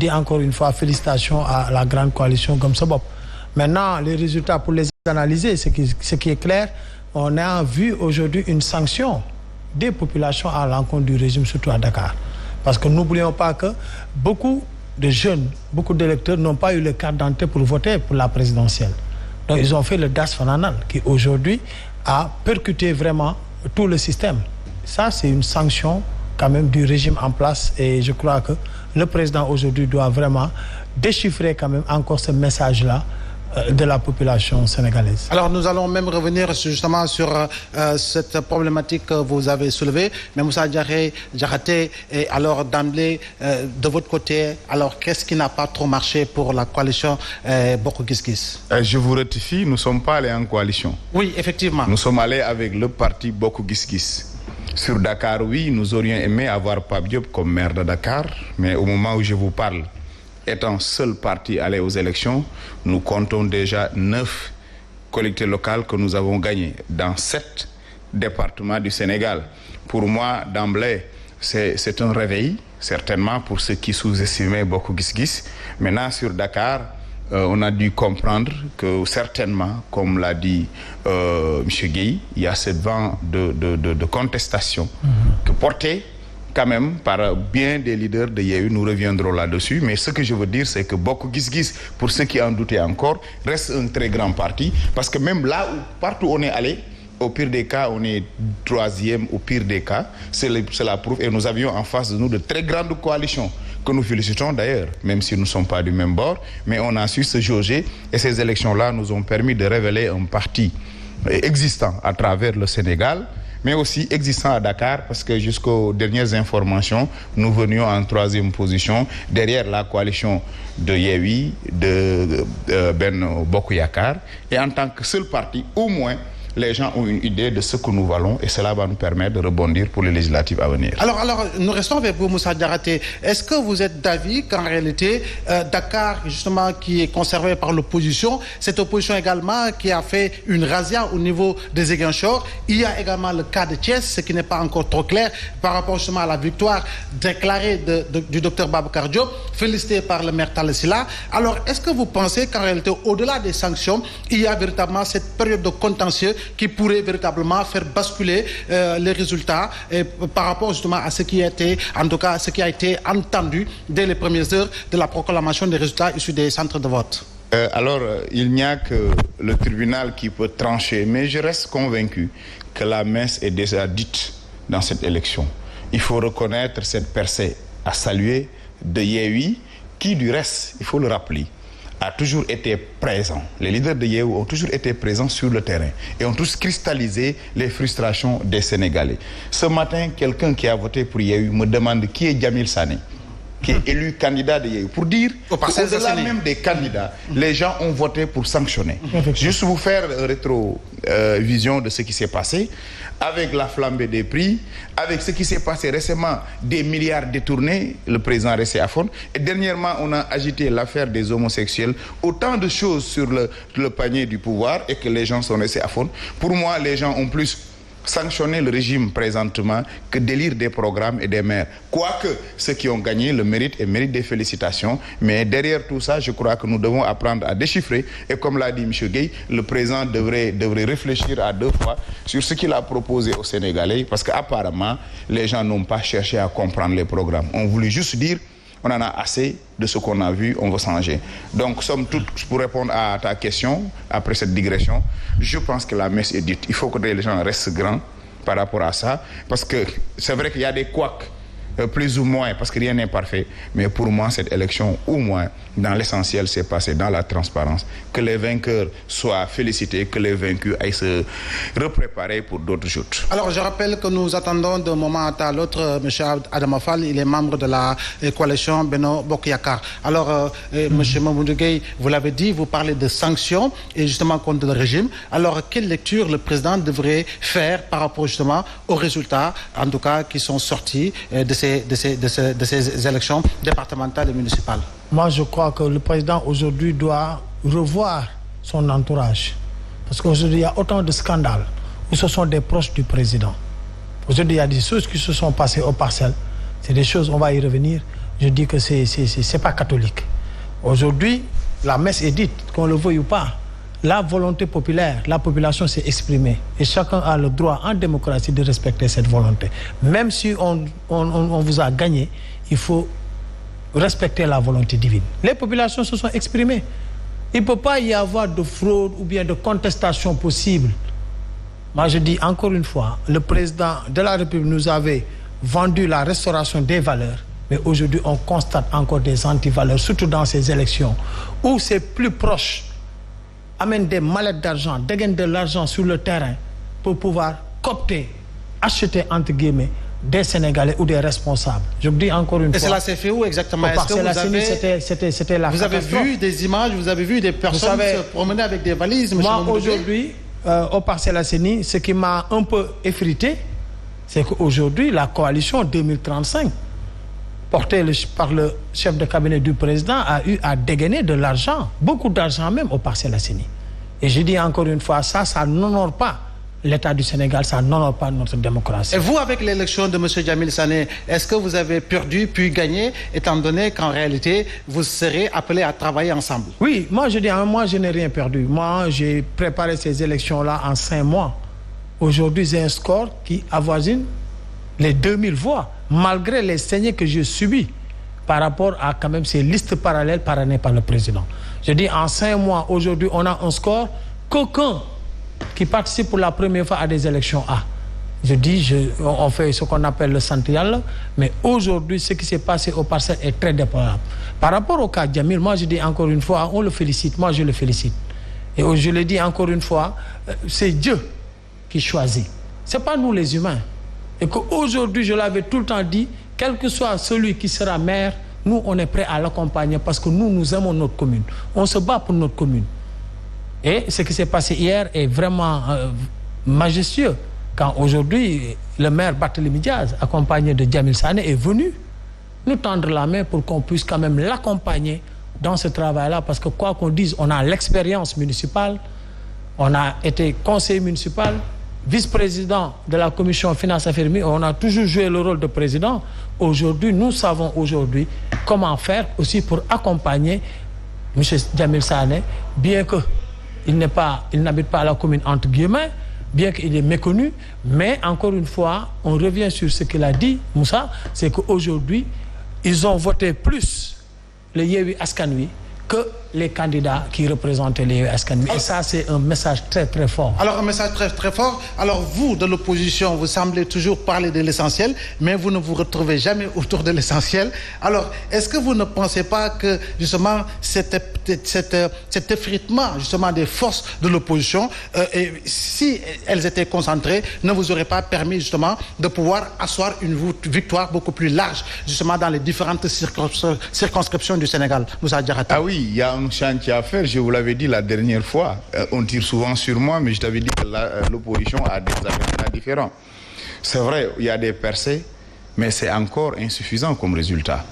dis encore une fois félicitations à la grande coalition Gëm Sa Bopp. Maintenant, les résultats pour les analyser, ce qui est clair, on a vu aujourd'hui une sanction des populations à l'encontre du régime, surtout à Dakar. Parce que n'oublions pas que beaucoup de jeunes, beaucoup d'électeurs n'ont pas eu le carte d'identité pour voter pour la présidentielle. Donc ils ont fait le DAS fananal qui aujourd'hui a percuté vraiment tout le système. Ça, c'est une sanction quand même du régime en place et je crois que le président aujourd'hui doit vraiment déchiffrer quand même encore ce message-là de la population sénégalaise. Alors nous allons même revenir justement sur cette problématique que vous avez soulevée. Mais Moussa Diakhaté, et alors d'emblée, de votre côté, alors qu'est-ce qui n'a pas trop marché pour la coalition Bokk Gis Gis? Je vous rectifie, nous ne sommes pas allés en coalition. Oui, effectivement. Nous sommes allés avec le parti Bokk Gis Gis. Sur Dakar, oui, nous aurions aimé avoir Pape Diop comme maire de Dakar, mais au moment où je vous parle, étant seul parti allé aux élections, nous comptons déjà 9 collectivités locales que nous avons gagnées dans 7 départements du Sénégal. Pour moi, d'emblée, c'est un réveil, certainement pour ceux qui sous-estimaient Bokk Gis Gis. Maintenant, sur Dakar, on a dû comprendre que certainement, comme l'a dit M. Gueye, il y a ce vent de contestation que porté quand même par bien des leaders de Yewwi, nous reviendrons là-dessus. Mais ce que je veux dire, c'est que Bokk Gis Gis, pour ceux qui en doutaient encore, reste un très grand parti. Parce que même là, partout où on est allé, au pire des cas, on est 3e, au pire des cas, cela prouve. Et nous avions en face de nous de très grandes coalitions, que nous félicitons d'ailleurs, même si nous ne sommes pas du même bord. Mais on a su se jauger. Et ces élections-là nous ont permis de révéler un parti existant à travers le Sénégal, mais aussi existant à Dakar, parce que jusqu'aux dernières informations, nous venions en 3e position, derrière la coalition de Yewwi, de Benno Bokk Yakaar. Et en tant que seul parti, au moins, les gens ont une idée de ce que nous valons et cela va nous permettre de rebondir pour les législatives à venir. Alors nous restons avec vous, Moussa Diakhaté. Est-ce que vous êtes d'avis qu'en réalité, Dakar, justement, qui est conservé par l'opposition, cette opposition également qui a fait une razzia au niveau des Ziguinchor, il y a également le cas de Thiès, ce qui n'est pas encore trop clair par rapport justement à la victoire déclarée du docteur Babacar Diop, félicité par le maire Talla Sylla. Alors, est-ce que vous pensez qu'en réalité, au-delà des sanctions, il y a véritablement cette période de contentieux qui pourrait véritablement faire basculer les résultats par rapport justement à ce qui a été, en tout cas, ce qui a été entendu dès les premières heures de la proclamation des résultats issus des centres de vote? Alors, il n'y a que le tribunal qui peut trancher, mais je reste convaincu que la messe est déjà dite dans cette élection. Il faut reconnaître cette percée à saluer de Yewwi, qui du reste, il faut le rappeler, a toujours été présent. Les leaders de Yewwi ont toujours été présents sur le terrain et ont tous cristallisé les frustrations des Sénégalais. Ce matin, quelqu'un qui a voté pour Yewwi me demande qui est Djamil Sané, qui est élu candidat de Yewwi, pour dire qu'au-delà même des candidats, les gens ont voté pour sanctionner. Juste vous faire rétrovision de ce qui s'est passé, avec la flambée des prix, avec ce qui s'est passé récemment, des milliards détournés, le président resté à fond. Et dernièrement, on a agité l'affaire des homosexuels, autant de choses sur le panier du pouvoir et que les gens sont restés à fond. Pour moi, les gens ont plus sanctionner le régime présentement que d'élire des programmes et des maires. Quoique ceux qui ont gagné le méritent et méritent des félicitations, mais derrière tout ça, je crois que nous devons apprendre à déchiffrer. Et comme l'a dit M. Gueye, le président devrait réfléchir à 2 fois sur ce qu'il a proposé aux Sénégalais, parce qu'apparemment, les gens n'ont pas cherché à comprendre les programmes. On voulait juste dire, on en a assez de ce qu'on a vu, on va changer. Donc, somme toute, pour répondre à ta question, après cette digression, je pense que la messe est dite. Il faut que les gens restent grands par rapport à ça, parce que c'est vrai qu'il y a des couacs, plus ou moins, parce que rien n'est parfait. Mais pour moi, cette élection, au moins, dans l'essentiel, s'est passée dans la transparence. Que les vainqueurs soient félicités, que les vaincus aillent se repréparer pour d'autres joutes. Alors, je rappelle que nous attendons d'un moment à l'autre M. Adama Fall, il est membre de la coalition Benno Bokk Yakaar. Alors, M. Mamoudou Gueye, vous l'avez dit, vous parlez de sanctions et justement contre le régime. Alors, quelle lecture le président devrait faire par rapport justement aux résultats, en tout cas, qui sont sortis de ces élections départementales et municipales? Moi, je crois que le président aujourd'hui doit revoir son entourage. Parce qu'aujourd'hui, il y a autant de scandales où ce sont des proches du président. Aujourd'hui, il y a des choses qui se sont passées aux parcelles. C'est des choses, on va y revenir, je dis que c'est pas catholique. Aujourd'hui, la messe est dite, qu'on le veuille ou pas. La volonté populaire, la population s'est exprimée. Et chacun a le droit en démocratie de respecter cette volonté. Même si on vous a gagné, il faut respecter la volonté divine. Les populations se sont exprimées. Il ne peut pas y avoir de fraude ou bien de contestation possible. Moi, je dis encore une fois, le président de la République nous avait vendu la restauration des valeurs. Mais aujourd'hui, on constate encore des antivaleurs, surtout dans ces élections, où c'est plus proche amène des mallettes d'argent, dégaine de l'argent sur le terrain pour pouvoir coopter, acheter entre guillemets des Sénégalais ou des responsables. Je vous dis encore une fois. Et cela s'est fait où exactement? Est-ce que c'était la vous avez vu des images, vous avez vu des personnes se promener avec des valises? Moi aujourd'hui, au Parcelles Assainies, ce qui m'a un peu effrité, c'est qu'aujourd'hui la coalition 2035 porté par le chef de cabinet du président, a eu à dégainer de l'argent, beaucoup d'argent même au Parcelles Assainies. Et je dis encore une fois, ça n'honore pas l'État du Sénégal, ça n'honore pas notre démocratie. Et vous, avec l'élection de M. Djamil Sané, est-ce que vous avez perdu puis gagné, étant donné qu'en réalité, vous serez appelés à travailler ensemble? Oui, moi je dis, moi je n'ai rien perdu. Moi, j'ai préparé ces élections-là en 5 mois. Aujourd'hui, j'ai un score qui avoisine les 2000 voix, malgré les saignées que j'ai subies par rapport à quand même ces listes parallèles parrainées par le président. Je dis en 5 mois, aujourd'hui, on a un score qu'aucun qui participe pour la première fois à des élections A. Je dis, on fait ce qu'on appelle le central, mais aujourd'hui, ce qui s'est passé au Parcelles est très déplorable. Par rapport au cas Djamil, moi je dis encore une fois, on le félicite, moi je le félicite. Et je le dis encore une fois, c'est Dieu qui choisit. Ce n'est pas nous les humains. Et qu'aujourd'hui, je l'avais tout le temps dit, quel que soit celui qui sera maire, nous, on est prêt à l'accompagner parce que nous aimons notre commune. On se bat pour notre commune. Et ce qui s'est passé hier est vraiment majestueux. Quand aujourd'hui, le maire Barthélémy Diaz, accompagné de Djamil Sané, est venu nous tendre la main pour qu'on puisse quand même l'accompagner dans ce travail-là. Parce que quoi qu'on dise, on a l'expérience municipale, on a été conseiller municipal, vice-président de la commission Finances Affaires Économiques, on a toujours joué le rôle de président. Aujourd'hui, nous savons aujourd'hui comment faire aussi pour accompagner M. Djamil Sané, bien qu'il n'habite pas à la commune entre guillemets, bien qu'il est méconnu, mais encore une fois, on revient sur ce qu'il a dit, Moussa, c'est qu'aujourd'hui, ils ont voté plus le Yewwi Askan Wi que les candidats qui représentaient les Askan Wi. Et ça, c'est un message très, très fort. Alors, un message très, très fort. Alors, vous, de l'opposition, vous semblez toujours parler de l'essentiel, mais vous ne vous retrouvez jamais autour de l'essentiel. Alors, est-ce que vous ne pensez pas que, justement, cet effritement, justement, des forces de l'opposition, si elles étaient concentrées, ne vous aurait pas permis, justement, de pouvoir asseoir une victoire beaucoup plus large, justement, dans les différentes circonscriptions du Sénégal? Moussa Diarraté. Ah oui, il y a un chantier à faire, je vous l'avais dit la dernière fois. On tire souvent sur moi, mais je t'avais dit que l'opposition a des arguments différents. C'est vrai, il y a des percées, mais c'est encore insuffisant comme résultat.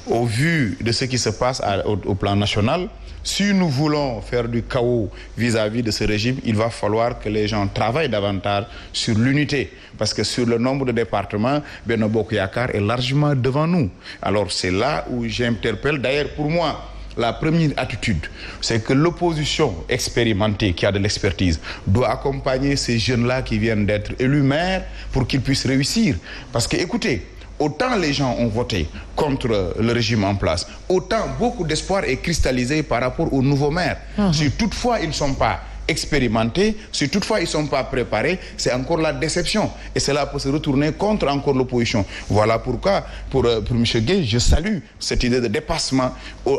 Au vu de ce qui se passe au plan national, si nous voulons faire du chaos vis-à-vis de ce régime, il va falloir que les gens travaillent davantage sur l'unité. Parce que sur le nombre de départements, Benno Bokk Yakaar est largement devant nous. Alors c'est là où j'interpelle. D'ailleurs, pour moi, la première attitude, c'est que l'opposition expérimentée, qui a de l'expertise, doit accompagner ces jeunes-là qui viennent d'être élus maires pour qu'ils puissent réussir. Parce que, écoutez, autant les gens ont voté contre le régime en place, autant beaucoup d'espoir est cristallisé par rapport aux nouveaux maires. Si toutefois ils ne sont pas expérimentés, si toutefois ils ne sont pas préparés, c'est encore la déception. Et cela peut se retourner contre encore l'opposition. Voilà pourquoi, pour M. Gueye, je salue cette idée de dépassement.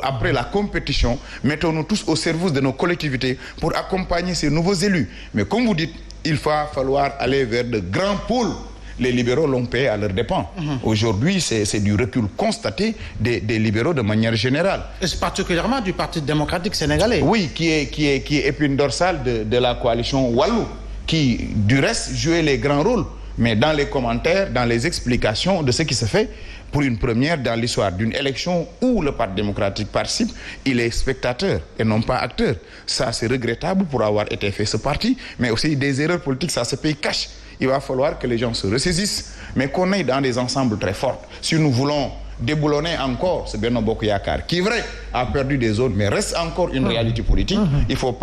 Après la compétition, mettons-nous tous au service de nos collectivités pour accompagner ces nouveaux élus. Mais comme vous dites, il va falloir aller vers de grands pôles. Les libéraux l'ont payé à leurs dépens. Aujourd'hui, c'est du recul constaté des libéraux de manière générale. Et c'est particulièrement du Parti démocratique sénégalais. Oui, qui est épine dorsale de la coalition Wallou, qui, du reste, jouait les grands rôles. Mais dans les commentaires, dans les explications de ce qui se fait, pour une première dans l'histoire d'une élection où le Parti démocratique participe, il est spectateur et non pas acteur. Ça, c'est regrettable pour avoir été fait ce parti, mais aussi des erreurs politiques, ça se paye cash. Il va falloir que les gens se ressaisissent, mais qu'on aille dans des ensembles très forts. Si nous voulons déboulonner encore ce Benno Bokk Yaakaar qui, vrai, a perdu des zones, mais reste encore une réalité politique. Il faut pas